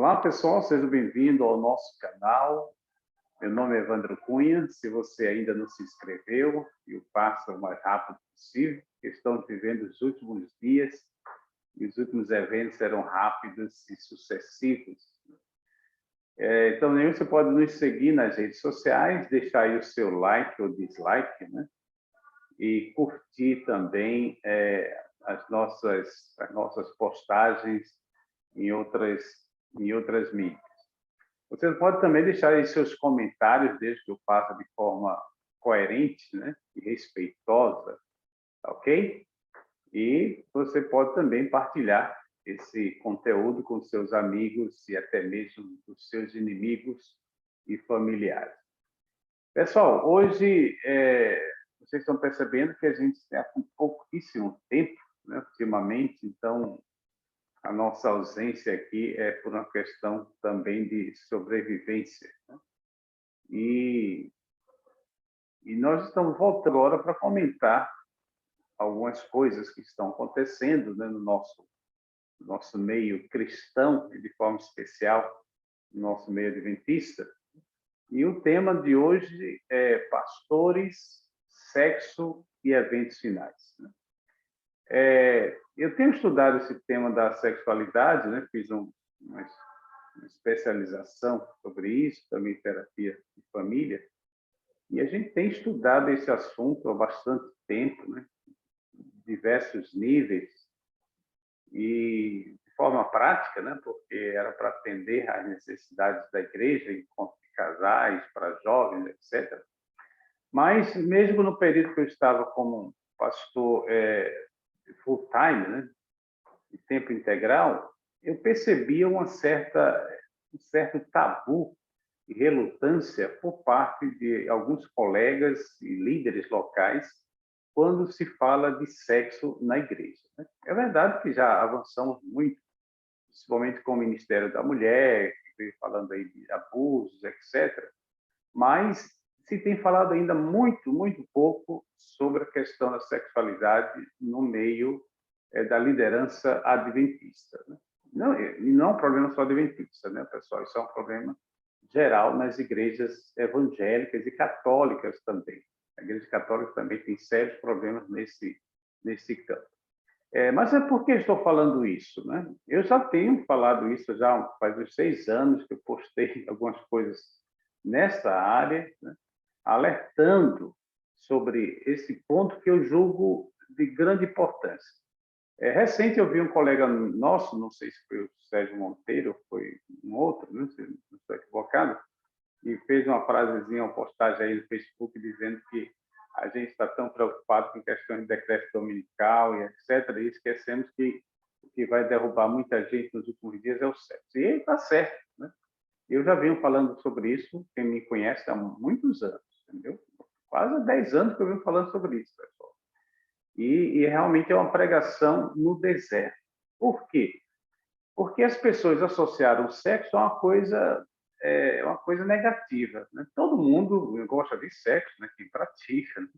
Olá, pessoal, seja bem-vindo ao nosso canal. Meu nome é Evandro Cunha. Se você ainda não se inscreveu, eu faço o mais rápido possível. Estamos vivendo os últimos dias e os últimos eventos serão rápidos e sucessivos. Então, você pode nos seguir nas redes sociais, deixar aí o seu like ou dislike, né? E curtir também as nossas postagens em outras mídias. Você pode também deixar aí seus comentários, desde que eu faça de forma coerente, né, e respeitosa, tá ok? E você pode também partilhar esse conteúdo com seus amigos e até mesmo com seus inimigos e familiares. Pessoal, hoje vocês estão percebendo que a gente tem pouquíssimo tempo, né, ultimamente, então a nossa ausência aqui é por uma questão também de sobrevivência, né? E nós estamos voltando agora para comentar algumas coisas que estão acontecendo, né, no nosso meio cristão, e de forma especial, no nosso meio adventista. E o tema de hoje é pastores, sexo e eventos finais, né? Eu tenho estudado esse tema da sexualidade, né? Fiz uma especialização sobre isso, também terapia de família, e a gente tem estudado esse assunto há bastante tempo, né? Diversos níveis, e de forma prática, né? Porque era para atender às necessidades da igreja, encontro de casais, para jovens, etc. Mas, mesmo no período que eu estava como pastor full-time, né? De tempo integral, eu percebia um certo tabu e relutância por parte de alguns colegas e líderes locais quando se fala de sexo na igreja, né? É verdade que já avançamos muito, principalmente com o Ministério da Mulher, que veio falando aí de abusos, etc. Mas se tem falado ainda muito, muito pouco sobre a questão da sexualidade no meio da liderança adventista, né? Não é um problema só adventista, né, pessoal? Isso é um problema geral nas igrejas evangélicas e católicas também. A igreja católica também tem sérios problemas nesse campo. Mas por que estou falando isso, né? Eu já tenho falado isso já faz uns 6 anos que eu postei algumas coisas nessa área, né, alertando sobre esse ponto que eu julgo de grande importância. Recente eu vi um colega nosso, não sei se foi o Sérgio Monteiro, ou foi um outro, né, se não estou equivocado, e fez uma frasezinha, uma postagem aí no Facebook dizendo que a gente está tão preocupado com questões de decreto dominical e etc., e esquecemos que o que vai derrubar muita gente nos últimos dias é o sexo. E ele está certo, né? Eu já venho falando sobre isso, quem me conhece há muitos anos, entendeu? Quase 10 anos que eu venho falando sobre isso, pessoal. E realmente é uma pregação no deserto. Por quê? Porque as pessoas associaram o sexo a uma coisa negativa, né? Todo mundo gosta de sexo, né? Quem pratica, né?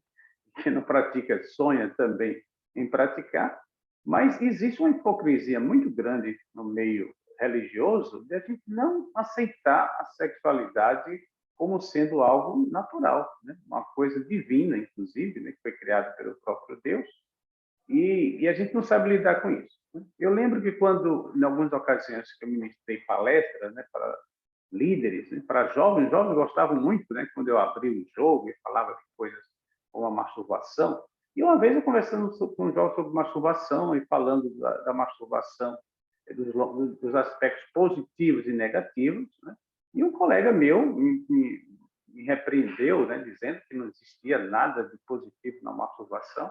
Quem não pratica sonha também em praticar, mas existe uma hipocrisia muito grande no meio religioso de a gente não aceitar a sexualidade como sendo algo natural, né? Uma coisa divina, inclusive, né? Que foi criada pelo próprio Deus, e a gente não sabe lidar com isso, né? Eu lembro que quando, em algumas ocasiões, que eu ministrei palestras, né, para líderes, né, para jovens gostavam muito, né, quando eu abri o jogo e falava de coisas como a masturbação. E uma vez eu conversando com um jovem sobre masturbação e falando da masturbação, dos aspectos positivos e negativos, né, e um colega meu me repreendeu, né, dizendo que não existia nada de positivo na masturbação,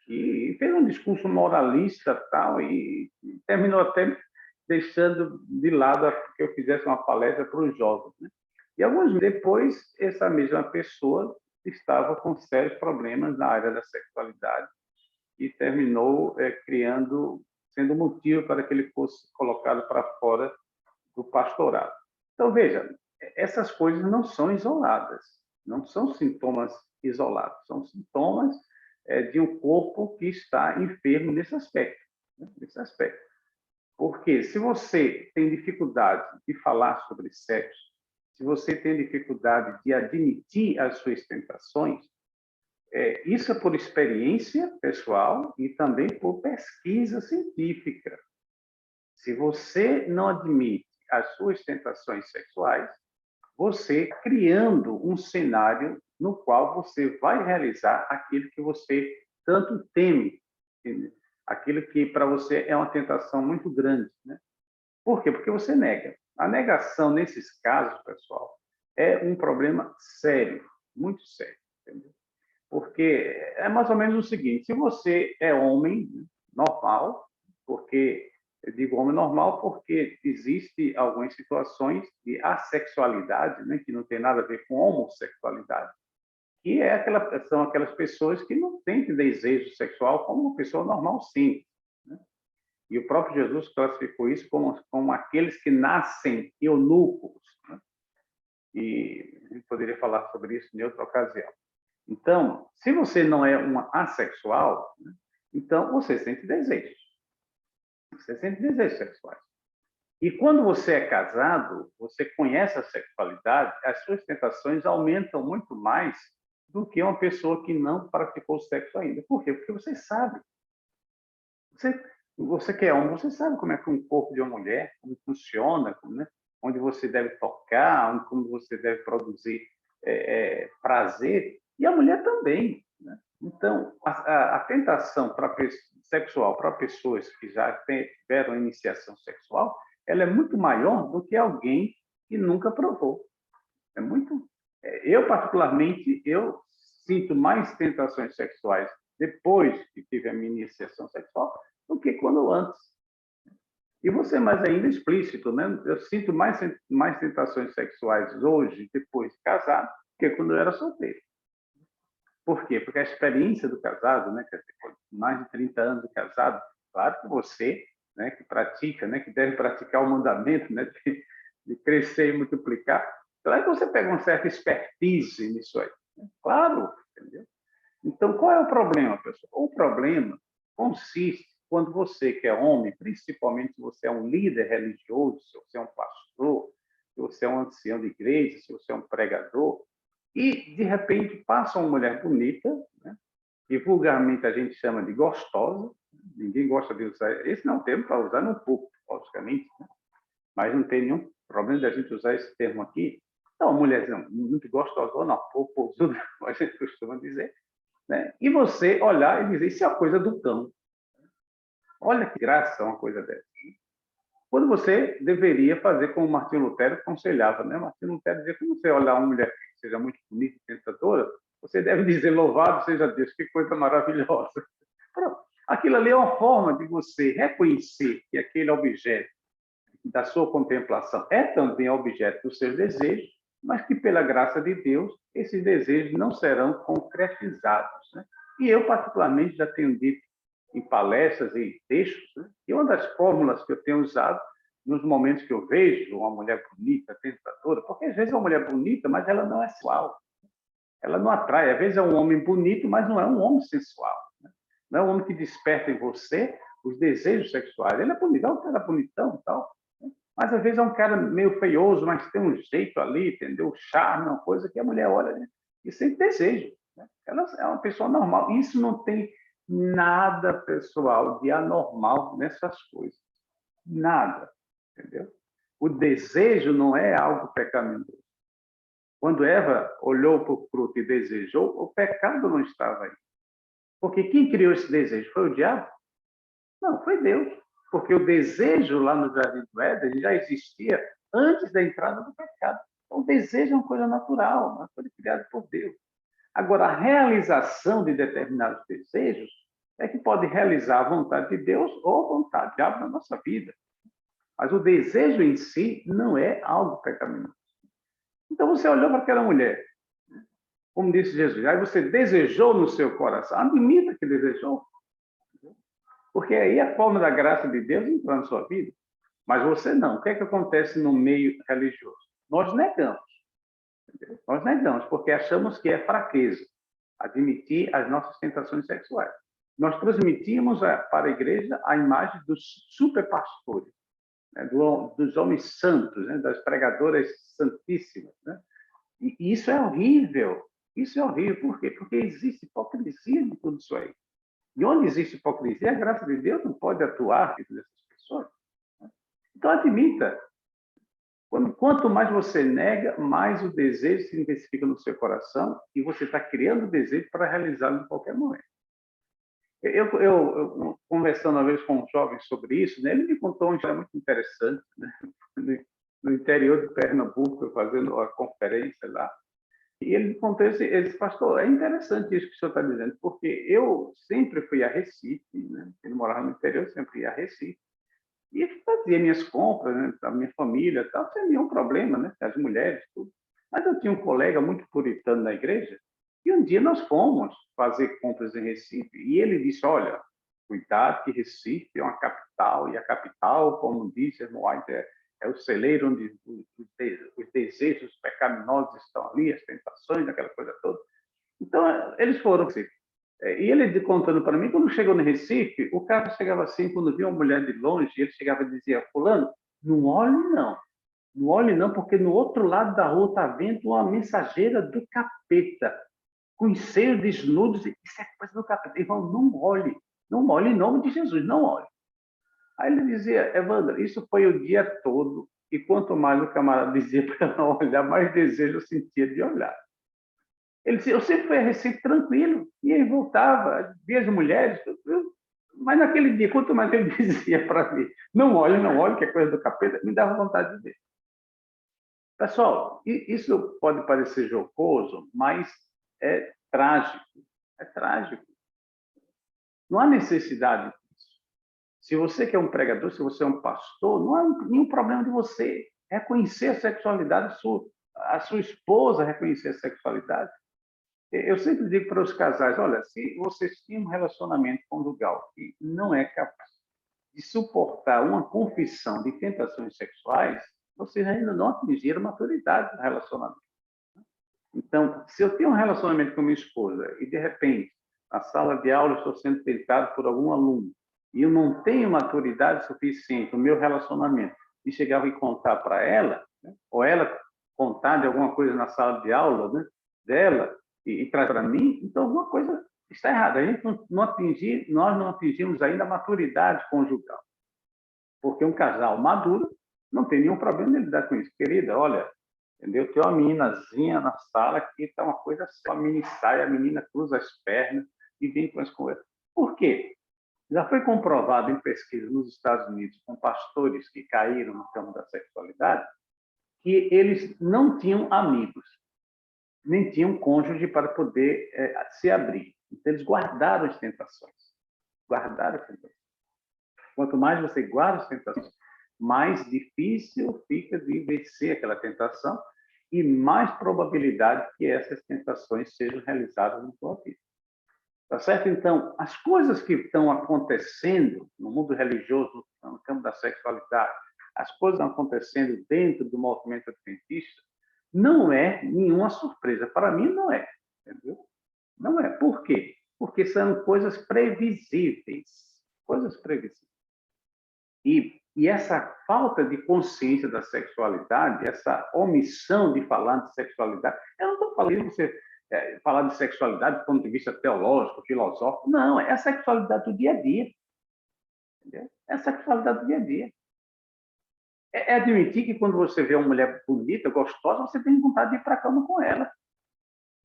e fez um discurso moralista tal, e terminou até deixando de lado que eu fizesse uma palestra para os jovens, né? E alguns meses depois, essa mesma pessoa estava com sérios problemas na área da sexualidade e terminou sendo motivo para que ele fosse colocado para fora do pastorado. Então, veja, essas coisas não são isoladas, não são sintomas isolados, são sintomas de um corpo que está enfermo nesse aspecto, né? Nesse aspecto. Porque se você tem dificuldade de falar sobre sexo, se você tem dificuldade de admitir as suas tentações, isso é por experiência pessoal e também por pesquisa científica. Se você não admite as suas tentações sexuais, você criando um cenário no qual você vai realizar aquilo que você tanto teme, entendeu? Aquilo que para você é uma tentação muito grande, né? Por quê? Porque você nega. A negação nesses casos, pessoal, é um problema sério, muito sério, entendeu? Porque é mais ou menos o seguinte: se você é homem normal, porque eu digo homem normal porque existe algumas situações de assexualidade, né, que não tem nada a ver com homossexualidade, que são aquelas pessoas que não têm desejo sexual como uma pessoa normal, sim. Né? E o próprio Jesus classificou isso como aqueles que nascem eunucos. Né? E a gente poderia falar sobre isso em outra ocasião. Então, se você não é uma assexual, né, então você sente desejos. Você sente desejos sexuais. E quando você é casado, você conhece a sexualidade, as suas tentações aumentam muito mais do que uma pessoa que não praticou sexo ainda. Por quê? Porque você sabe. Você que é homem, você sabe como é que um corpo de uma mulher, como funciona, né? Onde você deve tocar, como você deve produzir prazer, e a mulher também. Né? Então, a tentação sexual para pessoas que já tiveram iniciação sexual, ela é muito maior do que alguém que nunca provou. É muito. Eu, particularmente, eu sinto mais tentações sexuais depois que tive a minha iniciação sexual do que quando antes. E você mais ainda explícito, né? Eu sinto mais tentações sexuais hoje, depois de casado, do que quando eu era solteiro. Por quê? Porque a experiência do casado, né, mais de 30 anos de casado, claro que você, né, que pratica, né, que deve praticar o mandamento, né, de crescer e multiplicar, claro que você pega uma certa expertise nisso aí. Né? Claro, entendeu? Então, qual é o problema, pessoal? O problema consiste quando você, que é homem, principalmente se você é um líder religioso, se você é um pastor, se você é um ancião de igreja, se você é um pregador, e, de repente, passa uma mulher bonita, né, que vulgarmente a gente chama de gostosa, ninguém gosta de usar, esse não é um termo para usar no público, logicamente, né? Mas não tem nenhum problema de a gente usar esse termo aqui. Então, uma mulher muito gostosa, não, pousuda, a gente costuma dizer, né? E você olhar e dizer, isso é a coisa do cão. Olha que graça uma coisa dessa. Quando você deveria fazer como Martinho Lutero aconselhava, né? Martinho Lutero dizia que quando você olhar uma mulher que seja muito bonita e tentadora, você deve dizer, louvado seja Deus, que coisa maravilhosa. Pronto. Aquilo ali é uma forma de você reconhecer que aquele objeto da sua contemplação é também objeto dos seus desejos, mas que, pela graça de Deus, esses desejos não serão concretizados. Né? E eu, particularmente, já tenho dito em palestras e textos, né, que uma das fórmulas que eu tenho usado nos momentos que eu vejo uma mulher bonita, tentadora, porque às vezes é uma mulher bonita, mas ela não é sensual. Ela não atrai. Às vezes é um homem bonito, mas não é um homem sensual. Né? Não é um homem que desperta em você os desejos sexuais. Ele é bonito, é um cara bonitão e tal. Mas às vezes é um cara meio feioso, mas tem um jeito ali, entendeu? Charme, uma coisa que a mulher olha, né, e sente desejo. Né? Ela é uma pessoa normal. Isso não tem nada pessoal de anormal nessas coisas. Nada, entendeu? O desejo não é algo pecaminoso. Quando Eva olhou para o fruto e desejou, o pecado não estava aí. Porque quem criou esse desejo? Foi o diabo? Não, foi Deus. Porque o desejo lá no Jardim do Éden já existia antes da entrada do pecado. Então, o desejo é uma coisa natural, uma coisa criada por Deus. Agora, a realização de determinados desejos é que pode realizar a vontade de Deus ou a vontade do diabo na nossa vida. Mas o desejo em si não é algo pecaminoso. Então, você olhou para aquela mulher, como disse Jesus, aí você desejou no seu coração, admita que desejou, porque aí a forma da graça de Deus entra na sua vida. Mas você não. O que é que acontece no meio religioso? Nós negamos. Entendeu? Nós negamos, porque achamos que é fraqueza admitir as nossas tentações sexuais. nós transmitíamos para a igreja a imagem dos superpastores, né, dos homens santos, né, das pregadoras santíssimas. Né? E isso é horrível. Isso é horrível. Por quê? Porque existe hipocrisia de tudo isso aí. E onde existe hipocrisia, a graça de Deus não pode atuar nessas pessoas. Né? Então, admita. Quanto mais você nega, mais o desejo se intensifica no seu coração e você está criando desejo para realizá-lo em qualquer momento. Eu, conversando uma vez com um jovem sobre isso, né, ele me contou uma história muito interessante, né, no interior de Pernambuco, fazendo uma conferência lá, e ele me contou esse pastor, é interessante isso que o senhor está dizendo, porque eu sempre fui a Recife, né, ele morava no interior, eu sempre ia a Recife, e fazia minhas compras, né, da minha família, tal, sem nenhum problema, né, as mulheres, tudo. Mas eu tinha um colega muito puritano na igreja, e um dia nós fomos fazer compras em Recife, e ele disse, olha, cuidado que Recife é uma capital, e a capital, como disse irmão White, é o celeiro onde os desejos pecaminosos estão ali, as tentações, aquela coisa toda. Então, eles foram, assim, e ele contando para mim, quando chegou no Recife, o cara chegava assim, quando via uma mulher de longe, ele chegava e dizia, fulano, não olhe não, não olhe não, porque no outro lado da rua está vendo uma mensageira do capeta, com os seios desnudos, isso é coisa do capeta. Irmão, não olhe em nome de Jesus, não olhe. Aí ele dizia, Evandro, isso foi o dia todo, e quanto mais o camarada dizia para não olhar, mais desejo eu sentia de olhar. Ele disse, eu sempre fui a Recife tranquilo, e aí voltava, via as mulheres, mas naquele dia, quanto mais ele dizia para mim, não olhe, que é coisa do capeta, me dava vontade de ver. Pessoal, isso pode parecer jocoso, mas é trágico, é trágico. Não há necessidade disso. Se você que é um pregador, se você é um pastor, não há nenhum problema de você reconhecer a sexualidade, a sua esposa reconhecer a sexualidade. Eu sempre digo para os casais, olha, se vocês têm um relacionamento conjugal que não é capaz de suportar uma confissão de tentações sexuais, vocês ainda não atingiram a maturidade do relacionamento. Então, se eu tenho um relacionamento com minha esposa e, de repente, na sala de aula estou sendo tentado por algum aluno e eu não tenho maturidade suficiente no meu relacionamento de chegar e contar para ela, né, ou ela contar de alguma coisa na sala de aula, né, dela, e traz para mim, então alguma coisa está errada. A gente nós não atingimos ainda a maturidade conjugal. Porque um casal maduro não tem nenhum problema de lidar com isso. Querida, olha, entendeu? Tem uma meninazinha na sala que está uma coisa só, a menina sai, a menina cruza as pernas e vem com as coisas. Por quê? Já foi comprovado em pesquisa nos Estados Unidos com pastores que caíram no campo da sexualidade que eles não tinham amigos, nem tinham cônjuge para poder se abrir. Então, eles guardaram as tentações. Guardaram as tentações. Quanto mais você guarda as tentações, mais difícil fica de vencer aquela tentação e mais probabilidade que essas tentações sejam realizadas na sua vida. Tá certo? Então, as coisas que estão acontecendo no mundo religioso, no campo da sexualidade, as coisas que estão acontecendo dentro do movimento adventista, não é nenhuma surpresa. Para mim, não é. Entendeu? Não é. Por quê? Porque são coisas previsíveis. Coisas previsíveis. E essa falta de consciência da sexualidade, essa omissão de falar de sexualidade, eu não estou falando de você falar de sexualidade do ponto de vista teológico, filosófico, não, é a sexualidade do dia a dia. Entendeu? É a sexualidade do dia a dia. É admitir que quando você vê uma mulher bonita, gostosa, você tem vontade de ir para a cama com ela.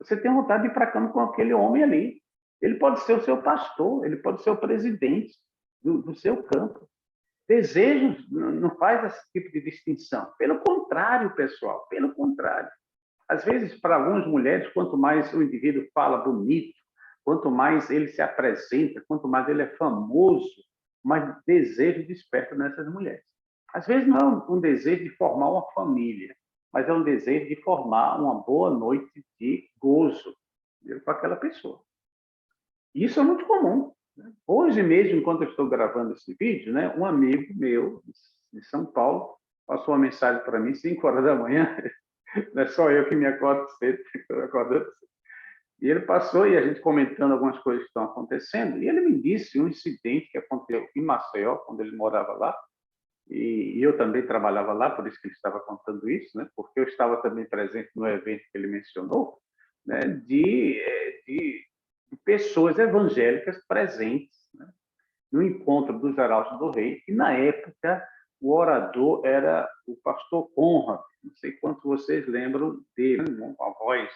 Você tem vontade de ir para a cama com aquele homem ali. Ele pode ser o seu pastor, ele pode ser o presidente do seu campo. Desejos não faz esse tipo de distinção. Pelo contrário, pessoal, pelo contrário. Às vezes, para algumas mulheres, quanto mais o indivíduo fala bonito, quanto mais ele se apresenta, quanto mais ele é famoso, mais desejo desperta nessas mulheres. Às vezes não é um desejo de formar uma família, mas é um desejo de formar uma boa noite de gozo com aquela pessoa. Isso é muito comum. Hoje mesmo, enquanto eu estou gravando esse vídeo, né, um amigo meu de São Paulo passou uma mensagem para mim, 5 horas da manhã, não é só eu que me acordo cedo, eu acordo cedo. E ele passou, e a gente comentando algumas coisas que estão acontecendo, e ele me disse um incidente que aconteceu em Maceió, quando ele morava lá, e eu também trabalhava lá, por isso que ele estava contando isso, né? Porque eu estava também presente no evento que ele mencionou, né? De pessoas evangélicas presentes, né? No encontro dos Arautos do Rei, e na época o orador era o pastor Conrad, não sei quantos vocês lembram dele, né? Uma voz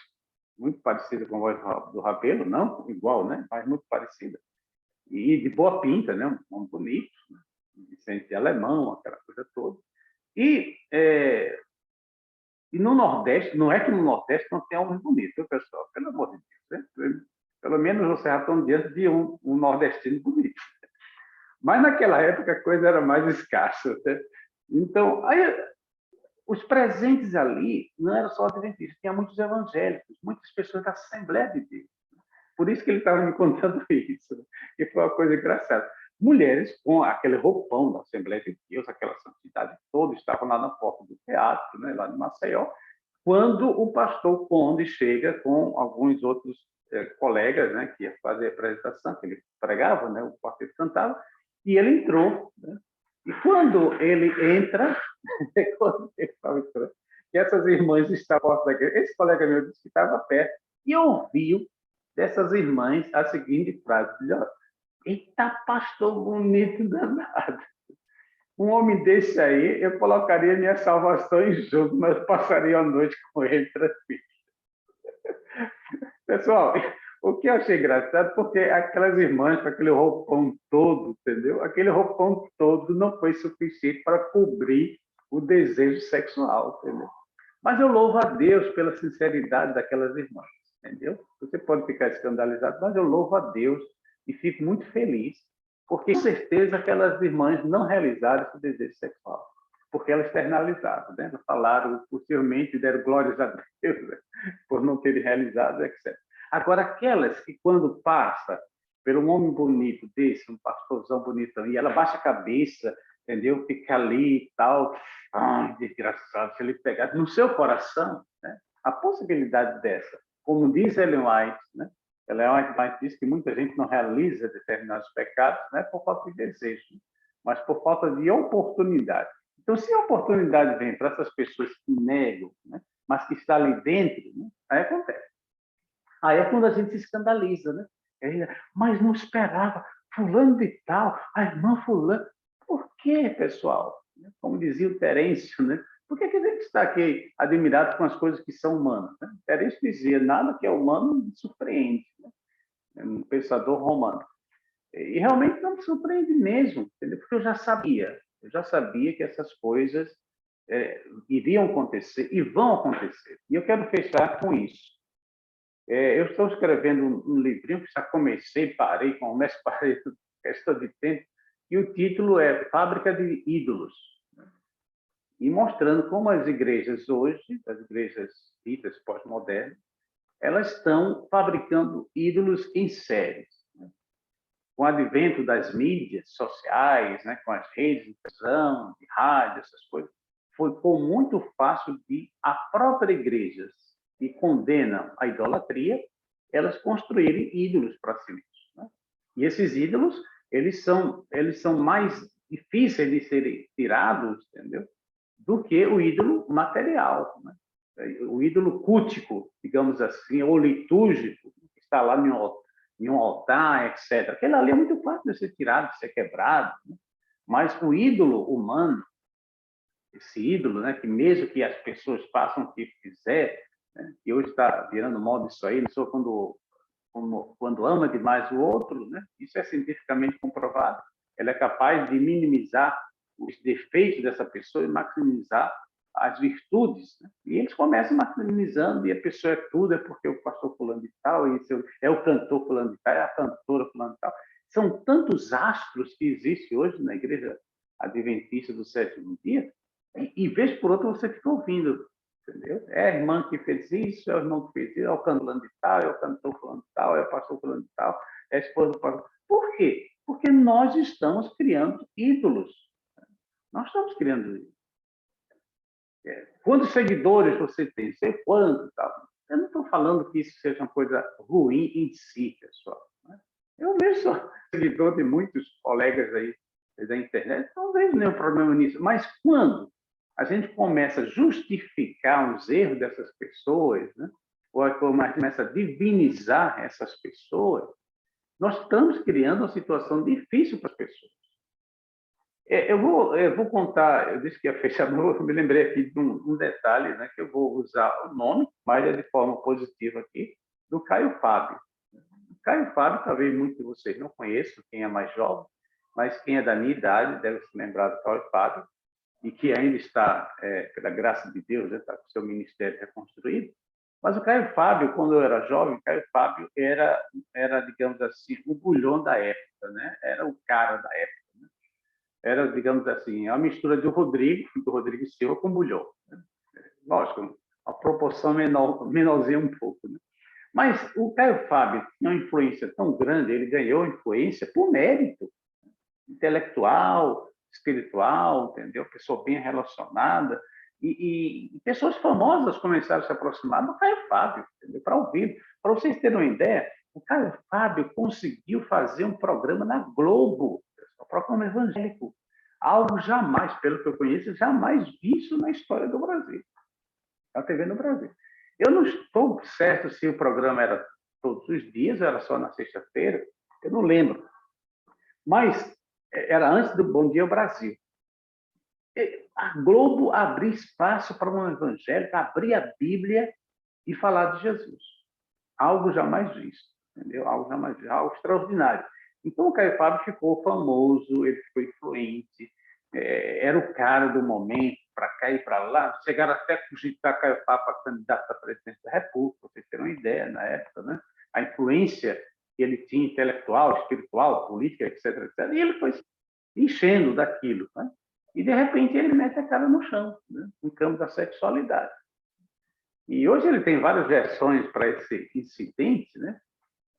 muito parecida com a voz do Rabelo, não igual, né? Mas muito parecida. E de boa pinta, né? Um homem bonito, né? Vicente Alemão, aquela coisa toda. E, e no Nordeste, não é que no Nordeste não tem homem bonito, viu, pessoal? Pelo amor de Deus. Né? Pelo menos você já está diante de um nordestino bonito. Mas naquela época a coisa era mais escassa. Né? Então, aí, os presentes ali não eram só adventistas, tinha muitos evangélicos, muitas pessoas da Assembleia de Deus. Por isso que ele estava me contando isso, né? Que foi uma coisa engraçada. Mulheres com aquele roupão da Assembleia de Deus, aquela santidade toda, estavam lá na porta do teatro, né, lá de Maceió, quando o pastor Conde chega com alguns outros colegas, né, que ia fazer a apresentação, que ele pregava, né, o quarteto cantava, e ele entrou, né? E quando ele entra, quando ele estava entrando, que essas irmãs estavam à porta da igreja, esse colega meu disse que estava perto, e ouviu dessas irmãs a seguinte frase: eita, pastor bonito danado. Um homem desse aí, eu colocaria minha salvação em jogo, mas passaria a noite com ele tranquilo. Pessoal, o que eu achei engraçado, porque aquelas irmãs com aquele roupão todo, entendeu? Aquele roupão todo não foi suficiente para cobrir o desejo sexual, entendeu? Mas eu louvo a Deus pela sinceridade daquelas irmãs, entendeu? Você pode ficar escandalizado, mas eu louvo a Deus e fico muito feliz, porque com certeza aquelas irmãs não realizaram esse desejo sexual, porque elas externalizaram, né? Falaram, possivelmente deram glórias a Deus, né? Por não terem realizado, etc. Agora, aquelas que quando passa por um homem bonito desse, um pastorzão bonitão, e ela baixa a cabeça, entendeu? Fica ali e tal, ai, desgraçado, se ele pegar no seu coração, né? A possibilidade dessa, como diz Ellen White, né? Ellen White diz que muita gente não realiza determinados pecados, não é por falta de desejo, mas por falta de oportunidade. Então, se a oportunidade vem para essas pessoas que negam, né? Mas que está ali dentro, né? Aí acontece. Aí é quando a gente se escandaliza, né? Mas não esperava, fulano de tal, a irmã fulano. Por quê, pessoal? Como dizia o Terêncio, né? Por que a gente está aqui admirado com as coisas que são humanas? Né? Terêncio dizia, nada que é humano me surpreende. Né? Um pensador romano. E realmente não me surpreende mesmo, entendeu? Porque eu já sabia que essas coisas iriam acontecer e vão acontecer. E eu quero fechar com isso. Eu estou escrevendo um livrinho que já comecei, parei, começo, parei, questão de tempo, e o título é Fábrica de Ídolos, né? E mostrando como as igrejas hoje, as igrejas ditas pós-modernas, elas estão fabricando ídolos em séries. Né? Com o advento das mídias sociais, né, com as redes de televisão, de rádio, essas coisas, ficou muito fácil de a própria igreja que condenam a idolatria, elas construírem ídolos para si mesmos. Né? E esses ídolos, eles são mais difíceis de serem tirados, entendeu? Do que o ídolo material. Né? O ídolo cultico, digamos assim, ou litúrgico, que está lá em um altar, etc. Aquele ali é muito fácil de ser tirado, de ser quebrado. Né? Mas o ídolo humano, esse ídolo, né, que mesmo que as pessoas façam o que fizer, né, e hoje está virando moda isso aí, só quando ama demais o outro, né, isso é cientificamente comprovado, ela é capaz de minimizar os defeitos dessa pessoa e maximizar as virtudes. Né? E eles começam maximizando, e a pessoa é tudo, é porque o pastor fulano de tal, e é o cantor fulano de tal, é a cantora fulano de tal. São tantos astros que existem hoje na igreja adventista do sétimo dia, e vez por outra você fica ouvindo, entendeu? É a irmã que fez isso, é o irmão que fez isso, é o cantor fulano de tal, é o cantor fulano de tal, é o pastor fulano de tal, é a esposa do pastor. Por quê? Porque nós estamos criando ídolos. Nós estamos criando ídolos. Quantos seguidores você tem? Sei quanto, tal. Eu não estou falando que isso seja uma coisa ruim em si, pessoal, né? Eu mesmo sou seguidor de muitos colegas aí da internet, não vejo nenhum problema nisso. Mas quando a gente começa a justificar os erros dessas pessoas, né? Ou começa a divinizar essas pessoas, nós estamos criando uma situação difícil para as pessoas. Eu vou contar, eu disse que ia fechar, mas eu me lembrei aqui de um detalhe, né, que eu vou usar o nome, mas é de forma positiva aqui, do Caio Fábio. O Caio Fábio, talvez muitos de vocês não conheçam, quem é mais jovem, mas quem é da minha idade deve se lembrar do Caio Fábio, e que ainda está, pela graça de Deus, né, está com seu ministério reconstruído. Mas o Caio Fábio, quando eu era jovem, o Caio Fábio era, digamos assim, o bulhão da época, né? Era o cara da época. Era, digamos assim, a mistura do Rodrigo Silva com bulhão, né? Lógico, a proporção menorzinha um pouco, né? Mas o Caio Fábio tinha uma influência tão grande, ele ganhou influência por mérito intelectual, espiritual, entendeu? Pessoa bem relacionada. E pessoas famosas começaram a se aproximar do Caio Fábio, para ouvir. Para vocês terem uma ideia, o Caio Fábio conseguiu fazer um programa na Globo, um programa evangélico. Algo jamais, pelo que eu conheço, jamais visto na história do Brasil. A TV no Brasil. Eu não estou certo se o programa era todos os dias, era só na sexta-feira, eu não lembro. Mas era antes do Bom Dia Brasil. A Globo abria espaço para um evangélico abrir a Bíblia e falar de Jesus. Algo jamais visto, entendeu? Algo jamais visto, algo extraordinário. Então, o Caio Fábio ficou famoso, ele ficou influente, era o cara do momento, para cá e para lá. Chegaram até a cogitar Caio Fábio para candidato a presidente da República, para vocês terem uma ideia, na época, né? A influência que ele tinha intelectual, espiritual, política, etc, etc. E ele foi enchendo daquilo, né? E, de repente, ele mete a cara no chão, né? No campo da sexualidade. E hoje ele tem várias versões para esse incidente, né?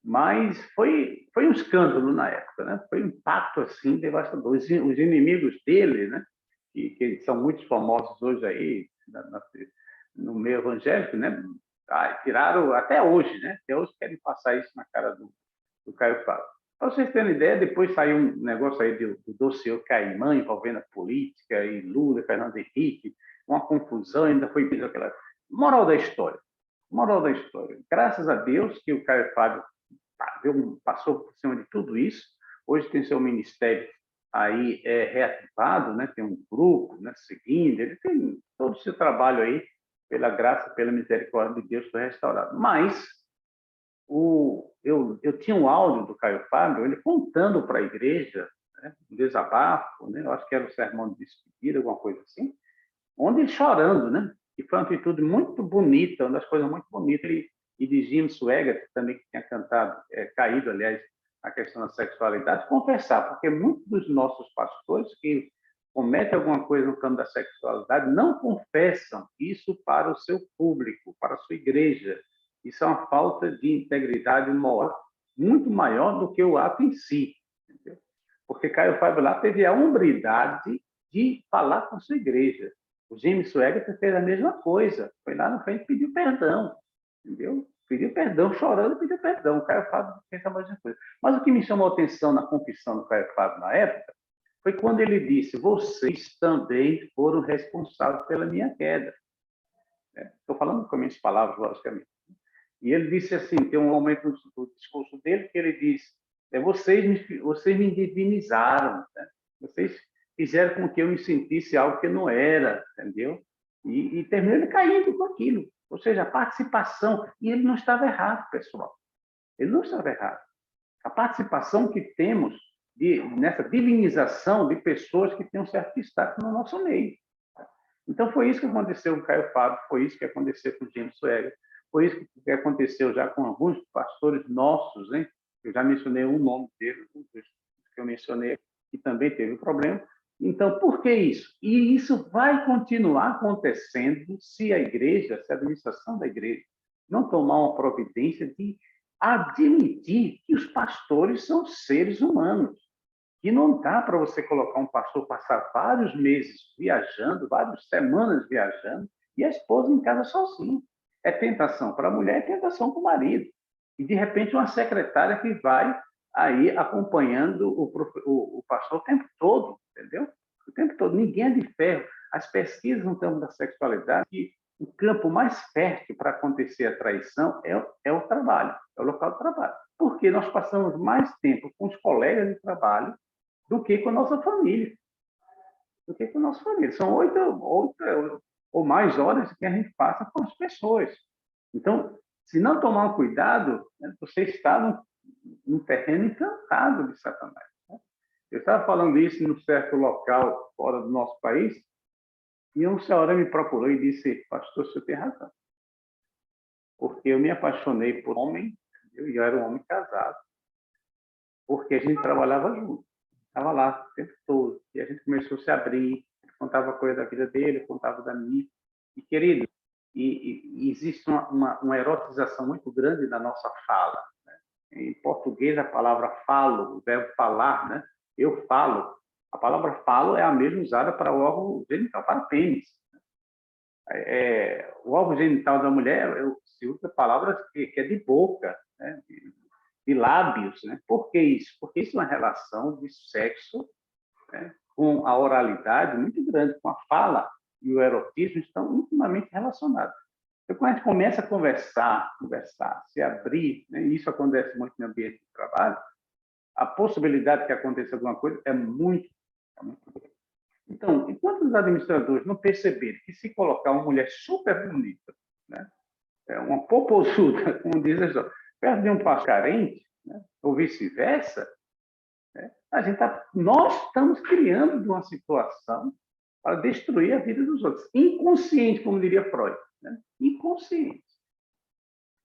Mas foi um escândalo na época, né? Foi um impacto assim devastador. Os inimigos dele, né? Que são muito famosos hoje aí no meio evangélico, né? Tiraram até hoje, né? Até hoje querem passar isso na cara do Caio Fábio. Para vocês terem ideia, depois saiu um negócio aí do dossiê Caimã envolvendo a política e Lula, Fernando Henrique, uma confusão, ainda foi aquela moral da história. Moral da história. Graças a Deus que o Caio Fábio passou por cima de tudo isso. Hoje tem seu ministério aí reativado, né? Tem um grupo, né, seguindo, ele tem todo o seu trabalho aí, pela graça, pela misericórdia de Deus, foi restaurado. Mas eu tinha um áudio do Caio Fábio, ele contando para a igreja, né, um desabafo, né? Eu acho que era o sermão de despedida, alguma coisa assim, onde ele chorando, né? E foi uma atitude muito bonita, uma das coisas muito bonitas. E de Jim Swaggart, também que tinha cantado, caído, aliás, a questão da sexualidade, confessar, porque muitos dos nossos pastores que cometem alguma coisa no campo da sexualidade não confessam isso para o seu público, para a sua igreja. Isso é uma falta de integridade moral muito maior do que o ato em si. Entendeu? Porque Caio Fábio lá teve a hombridade de falar com a sua igreja. O James Swaggart fez a mesma coisa. Foi lá na frente e pediu perdão. Entendeu? Pediu perdão, chorando, pediu perdão. O Caio Fábio fez a mesma coisa. Mas o que me chamou a atenção na confissão do Caio Fábio na época foi quando ele disse: vocês também foram responsáveis pela minha queda. Estou falando com as minhas palavras, logicamente. E ele disse assim, tem um momento no discurso dele que ele diz: vocês me divinizaram, né? Vocês fizeram com que eu me sentisse algo que não era, entendeu? E terminou ele caindo com aquilo. Ou seja, a participação. E ele não estava errado, pessoal. Ele não estava errado. A participação que temos nessa divinização de pessoas que têm um certo destaque no nosso meio. Então, foi isso que aconteceu com o Caio Fábio, foi isso que aconteceu com o James Swaggart, foi isso que aconteceu já com alguns pastores nossos, hein? Eu já mencionei um nome dele, que eu mencionei, que também teve um problema. Então, por que isso? E isso vai continuar acontecendo se a igreja, se a administração da igreja não tomar uma providência de admitir que os pastores são seres humanos. E não dá para você colocar um pastor passar vários meses viajando, várias semanas viajando, e a esposa em casa sozinha. É tentação para a mulher, é tentação para o marido. E, de repente, uma secretária que vai aí acompanhando o pastor o tempo todo, entendeu? O tempo todo. Ninguém é de ferro. As pesquisas no campo da sexualidade, que o campo mais fértil para acontecer a traição é o trabalho, é o local de trabalho. Porque nós passamos mais tempo com os colegas de trabalho do que com a nossa família. São 8 ou mais horas que a gente passa com as pessoas. Então, se não tomar um cuidado, né, você está num terreno encantado de Satanás. Né? Eu estava falando isso num certo local fora do nosso país, e uma senhora me procurou e disse: pastor, o senhor tem razão. Porque eu me apaixonei por um homem, e eu era um homem casado, porque a gente trabalhava junto. Estava lá o tempo todo. E a gente começou a se abrir, contava coisa da vida dele, contava da minha. E, querido, existe uma erotização muito grande da nossa fala. Né? Em português, a palavra falo, o verbo falar, né? Eu falo. A palavra falo é a mesma usada para o órgão genital, para pênis. O órgão genital da mulher se usa palavras que é de boca, né? De lábios. Né? Por que isso? Porque isso é uma relação de sexo, né, com a oralidade muito grande, com a fala e o erotismo estão intimamente relacionados. Então, quando a gente começa a conversar, se abrir, né, e isso acontece muito no ambiente de trabalho, a possibilidade que aconteça alguma coisa é muito grande. Então, enquanto os administradores não perceberem que se colocar uma mulher super bonita, né, uma popozuda, como diz a história, perto de um pastor carente, né, ou vice-versa, né, nós estamos criando uma situação para destruir a vida dos outros. Inconsciente, como diria Freud. Né? Inconsciente.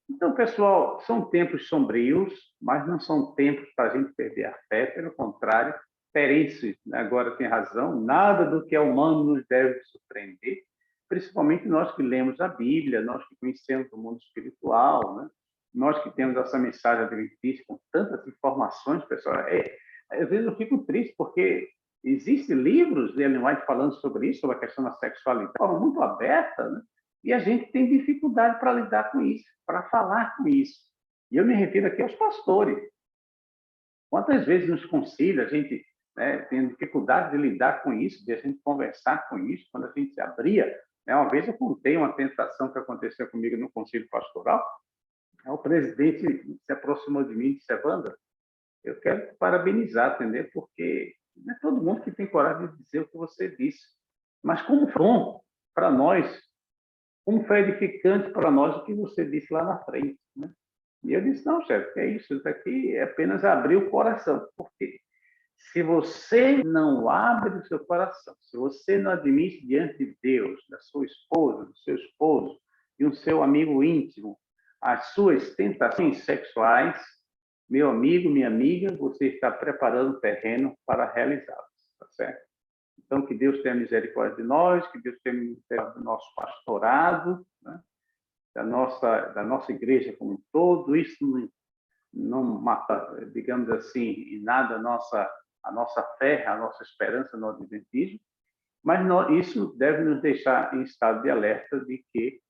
Então, pessoal, são tempos sombrios, mas não são tempos para a gente perder a fé. Pelo contrário, Terence agora tem razão, nada do que é humano nos deve surpreender, principalmente nós que lemos a Bíblia, nós que conhecemos o mundo espiritual, né? Nós que temos essa mensagem adventista com tantas informações, pessoal. Às vezes eu fico triste, porque existem livros de Ellen White falando sobre isso, sobre a questão da sexualidade, de forma muito aberta, né? E a gente tem dificuldade para lidar com isso, para falar com isso. E eu me refiro aqui aos pastores. Quantas vezes nos concílios a gente, né, tem dificuldade de lidar com isso, de a gente conversar com isso, quando a gente se abria. Né? Uma vez eu contei uma tentação que aconteceu comigo no concílio pastoral. O presidente se aproximou de mim e disse: Evandro, eu quero te parabenizar, entendeu? Porque não é todo mundo que tem coragem de dizer o que você disse. Mas como foi bom para nós, como foi edificante para nós o que você disse lá na frente. Né? E eu disse: não, chefe, que é isso? Isso aqui é apenas abrir o coração. Porque se você não abre o seu coração, se você não admite diante de Deus, da sua esposa, do seu esposo e do seu amigo íntimo, as suas tentações sexuais, meu amigo, minha amiga, você está preparando o terreno para realizá-las, tá certo? Então, que Deus tenha misericórdia de nós, que Deus tenha misericórdia do nosso pastorado, né? da nossa igreja como um todo. Isso não mata, digamos assim, em nada a nossa fé, a nossa esperança no adventismo, mas isso deve nos deixar em estado de alerta de que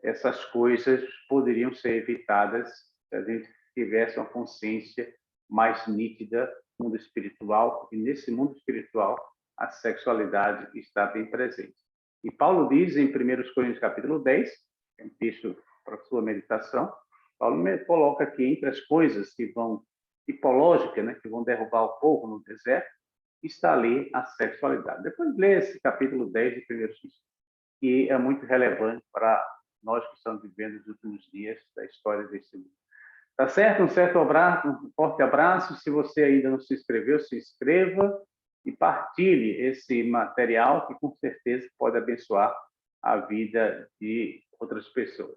essas coisas poderiam ser evitadas se a gente tivesse uma consciência mais nítida no mundo espiritual, e nesse mundo espiritual a sexualidade está bem presente. E Paulo diz em 1 Coríntios capítulo 10, que é um texto para a sua meditação, Paulo coloca que entre as coisas que vão, tipológicas, né, que vão derrubar o povo no deserto, está ali a sexualidade. Depois lê esse capítulo 10 de 1 Coríntios, que é muito relevante para nós que estamos vivendo os últimos dias da história desse mundo. Tá certo? Um forte abraço. Se você ainda não se inscreveu, se inscreva e partilhe esse material que com certeza pode abençoar a vida de outras pessoas.